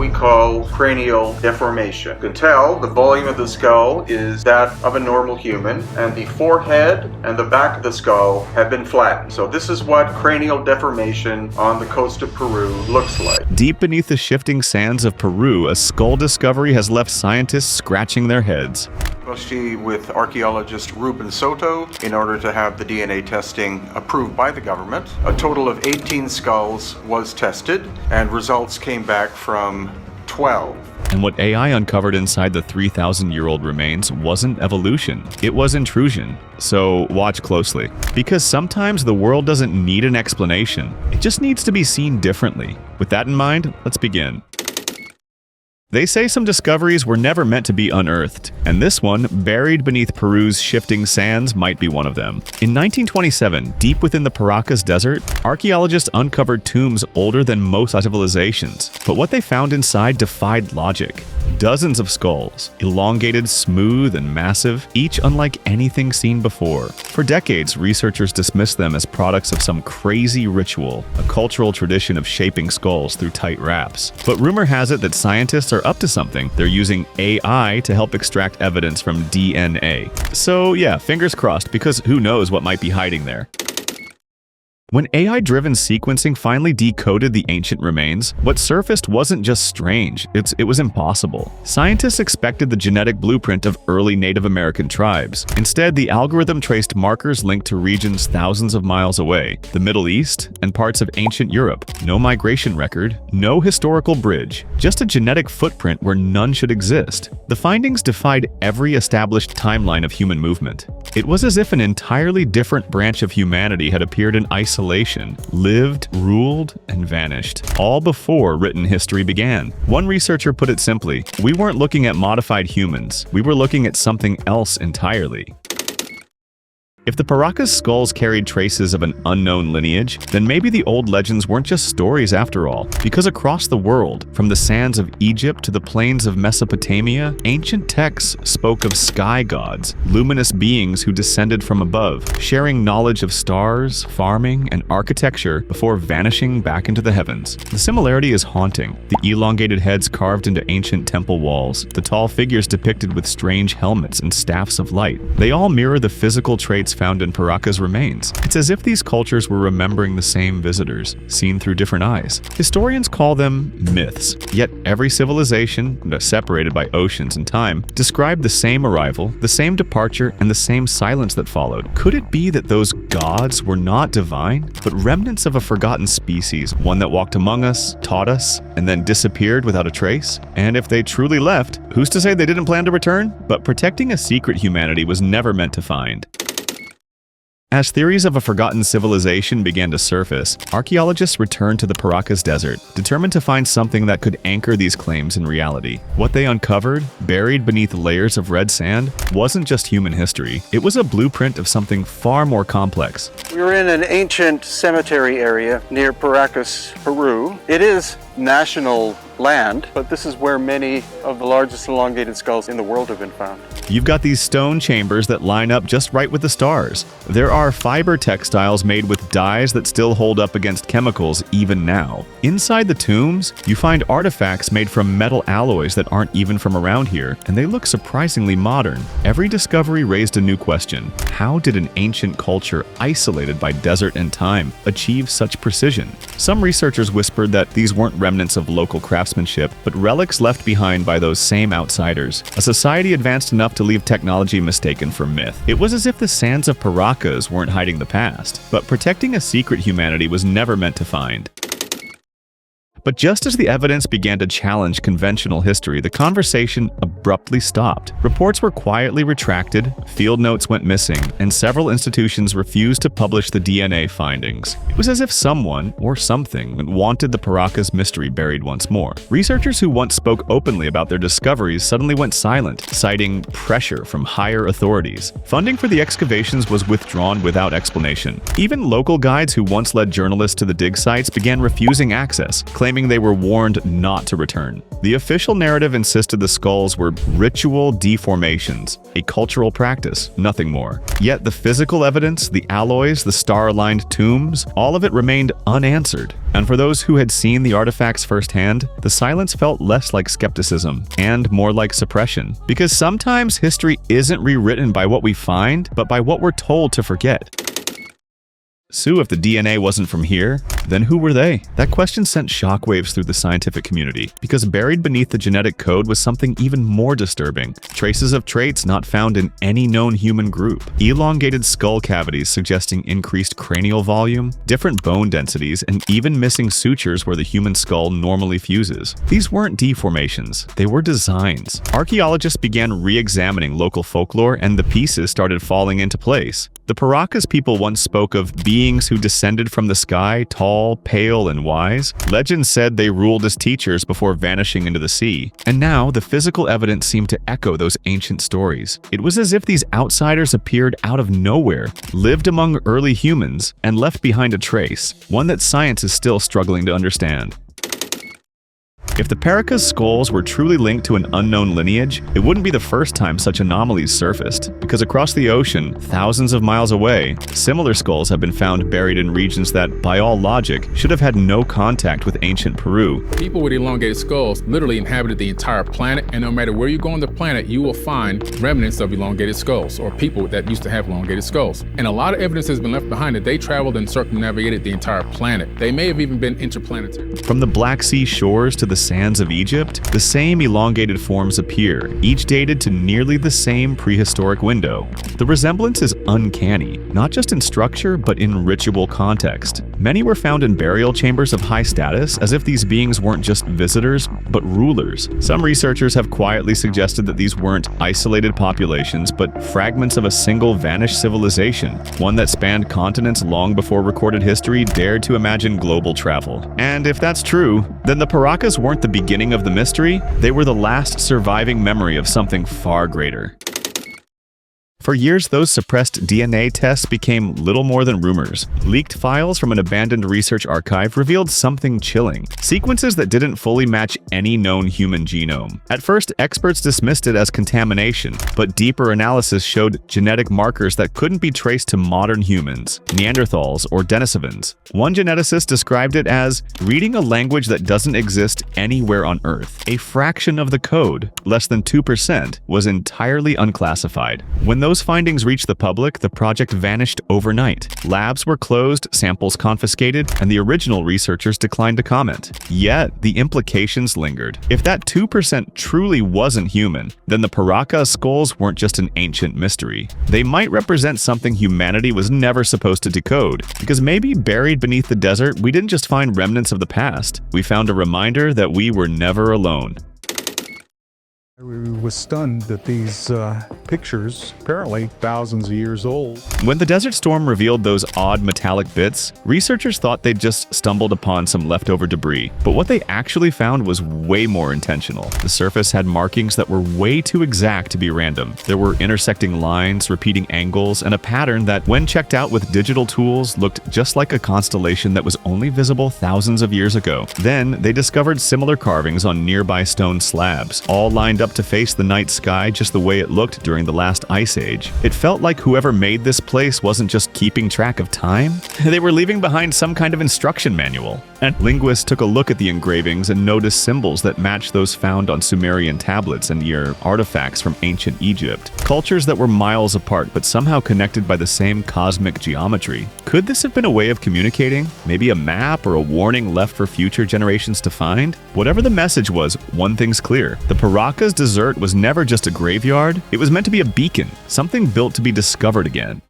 we call cranial deformation. You can tell the volume of the skull is that of a normal human, and the forehead and the back of the skull have been flattened. So this is what cranial deformation on the coast of Peru looks like. Deep beneath the shifting sands of Peru, a skull discovery has left scientists scratching their heads. Especially with archaeologist Ruben Soto, in order to have the DNA testing approved by the government. A total of 18 skulls was tested, and results came back from 12. And what AI uncovered inside the 3,000-year-old remains wasn't evolution, it was intrusion. So watch closely, because sometimes the world doesn't need an explanation, it just needs to be seen differently. With that in mind, let's begin. They say some discoveries were never meant to be unearthed, and this one, buried beneath Peru's shifting sands, might be one of them. In 1927, deep within the Paracas desert, archaeologists uncovered tombs older than most civilizations. But what they found inside defied logic. Dozens of skulls, elongated, smooth, and massive, each unlike anything seen before. For decades, researchers dismissed them as products of some crazy ritual, a cultural tradition of shaping skulls through tight wraps. But rumor has it that scientists are up to something. They're using AI to help extract evidence from DNA. So yeah, fingers crossed, because who knows what might be hiding there. When AI-driven sequencing finally decoded the ancient remains, what surfaced wasn't just strange, it was impossible. Scientists expected the genetic blueprint of early Native American tribes. Instead, the algorithm traced markers linked to regions thousands of miles away, the Middle East, and parts of ancient Europe. No migration record, no historical bridge, just a genetic footprint where none should exist. The findings defied every established timeline of human movement. It was as if an entirely different branch of humanity had appeared in isolation, lived, ruled, and vanished, all before written history began. One researcher put it simply, we weren't looking at modified humans, we were looking at something else entirely. If the Paracas skulls carried traces of an unknown lineage, then maybe the old legends weren't just stories after all, because across the world, from the sands of Egypt to the plains of Mesopotamia, ancient texts spoke of sky gods, luminous beings who descended from above, sharing knowledge of stars, farming, and architecture before vanishing back into the heavens. The similarity is haunting. The elongated heads carved into ancient temple walls, the tall figures depicted with strange helmets and staffs of light. They all mirror the physical traits found in Paracas remains. It's as if these cultures were remembering the same visitors, seen through different eyes. Historians call them myths, yet every civilization, separated by oceans and time, described the same arrival, the same departure, and the same silence that followed. Could it be that those gods were not divine, but remnants of a forgotten species, one that walked among us, taught us, and then disappeared without a trace? And if they truly left, who's to say they didn't plan to return? But protecting a secret humanity was never meant to find. As theories of a forgotten civilization began to surface, archaeologists returned to the Paracas Desert, determined to find something that could anchor these claims in reality. What they uncovered, buried beneath layers of red sand, wasn't just human history. It was a blueprint of something far more complex. We're in an ancient cemetery area near Paracas, Peru. It is national land, but this is where many of the largest elongated skulls in the world have been found. You've got these stone chambers that line up just right with the stars. There are fiber textiles made with dyes that still hold up against chemicals even now. Inside the tombs, you find artifacts made from metal alloys that aren't even from around here, and they look surprisingly modern. Every discovery raised a new question. How did an ancient culture isolated by desert and time achieve such precision? Some researchers whispered that these weren't remnants of local craftsmanship, but relics left behind by those same outsiders. A society advanced enough to leave technology mistaken for myth. It was as if the sands of Paracas weren't hiding the past, but protecting a secret humanity was never meant to find. But just as the evidence began to challenge conventional history, the conversation abruptly stopped. Reports were quietly retracted, field notes went missing, and several institutions refused to publish the DNA findings. It was as if someone, or something, wanted the Paracas mystery buried once more. Researchers who once spoke openly about their discoveries suddenly went silent, citing pressure from higher authorities. Funding for the excavations was withdrawn without explanation. Even local guides who once led journalists to the dig sites began refusing access, claiming claiming they were warned not to return. The official narrative insisted the skulls were ritual deformations, a cultural practice, nothing more. Yet the physical evidence, the alloys, the star-lined tombs, all of it remained unanswered. And for those who had seen the artifacts firsthand, the silence felt less like skepticism and more like suppression. Because sometimes history isn't rewritten by what we find, but by what we're told to forget. So if the DNA wasn't from here, then who were they? That question sent shockwaves through the scientific community, because buried beneath the genetic code was something even more disturbing. Traces of traits not found in any known human group. Elongated skull cavities suggesting increased cranial volume, different bone densities, and even missing sutures where the human skull normally fuses. These weren't deformations, they were designs. Archaeologists began re-examining local folklore, and the pieces started falling into place. The Paracas people once spoke of beings who descended from the sky, tall, pale, and wise. Legends said they ruled as teachers before vanishing into the sea. And now, the physical evidence seemed to echo those ancient stories. It was as if these outsiders appeared out of nowhere, lived among early humans, and left behind a trace, one that science is still struggling to understand. If the Paracas skulls were truly linked to an unknown lineage, it wouldn't be the first time such anomalies surfaced, because across the ocean, thousands of miles away, similar skulls have been found buried in regions that, by all logic, should have had no contact with ancient Peru. People with elongated skulls literally inhabited the entire planet, and no matter where you go on the planet, you will find remnants of elongated skulls, or people that used to have elongated skulls. And a lot of evidence has been left behind that they traveled and circumnavigated the entire planet. They may have even been interplanetary. From the Black Sea shores to the sands of Egypt, the same elongated forms appear, each dated to nearly the same prehistoric window. The resemblance is uncanny, not just in structure, but in ritual context. Many were found in burial chambers of high status, as if these beings weren't just visitors, but rulers. Some researchers have quietly suggested that these weren't isolated populations, but fragments of a single vanished civilization, one that spanned continents long before recorded history dared to imagine global travel. And if that's true, then the Paracas weren't the beginning of the mystery, they were the last surviving memory of something far greater. For years, those suppressed DNA tests became little more than rumors. Leaked files from an abandoned research archive revealed something chilling: sequences that didn't fully match any known human genome. At first, experts dismissed it as contamination, but deeper analysis showed genetic markers that couldn't be traced to modern humans, Neanderthals, or Denisovans. One geneticist described it as reading a language that doesn't exist anywhere on Earth. A fraction of the code, less than 2%, was entirely unclassified. When those findings reached the public, the project vanished overnight. Labs were closed, samples confiscated, and the original researchers declined to comment. Yet, the implications lingered. If that 2% truly wasn't human, then the Paracas skulls weren't just an ancient mystery. They might represent something humanity was never supposed to decode, because maybe buried beneath the desert, we didn't just find remnants of the past. We found a reminder that we were never alone. We were stunned that these pictures, apparently thousands of years old. When the desert storm revealed those odd metallic bits, researchers thought they'd just stumbled upon some leftover debris. But what they actually found was way more intentional. The surface had markings that were way too exact to be random. There were intersecting lines, repeating angles, and a pattern that, when checked out with digital tools, looked just like a constellation that was only visible thousands of years ago. Then, they discovered similar carvings on nearby stone slabs, all lined up to face the night sky just the way it looked during the last ice age. It felt like whoever made this place wasn't just keeping track of time. They were leaving behind some kind of instruction manual. And linguists took a look at the engravings and noticed symbols that matched those found on Sumerian tablets and near artifacts from ancient Egypt. Cultures that were miles apart but somehow connected by the same cosmic geometry. Could this have been a way of communicating? Maybe a map or a warning left for future generations to find? Whatever the message was, one thing's clear. The Paracas desert was never just a graveyard, it was meant to be a beacon, something built to be discovered again.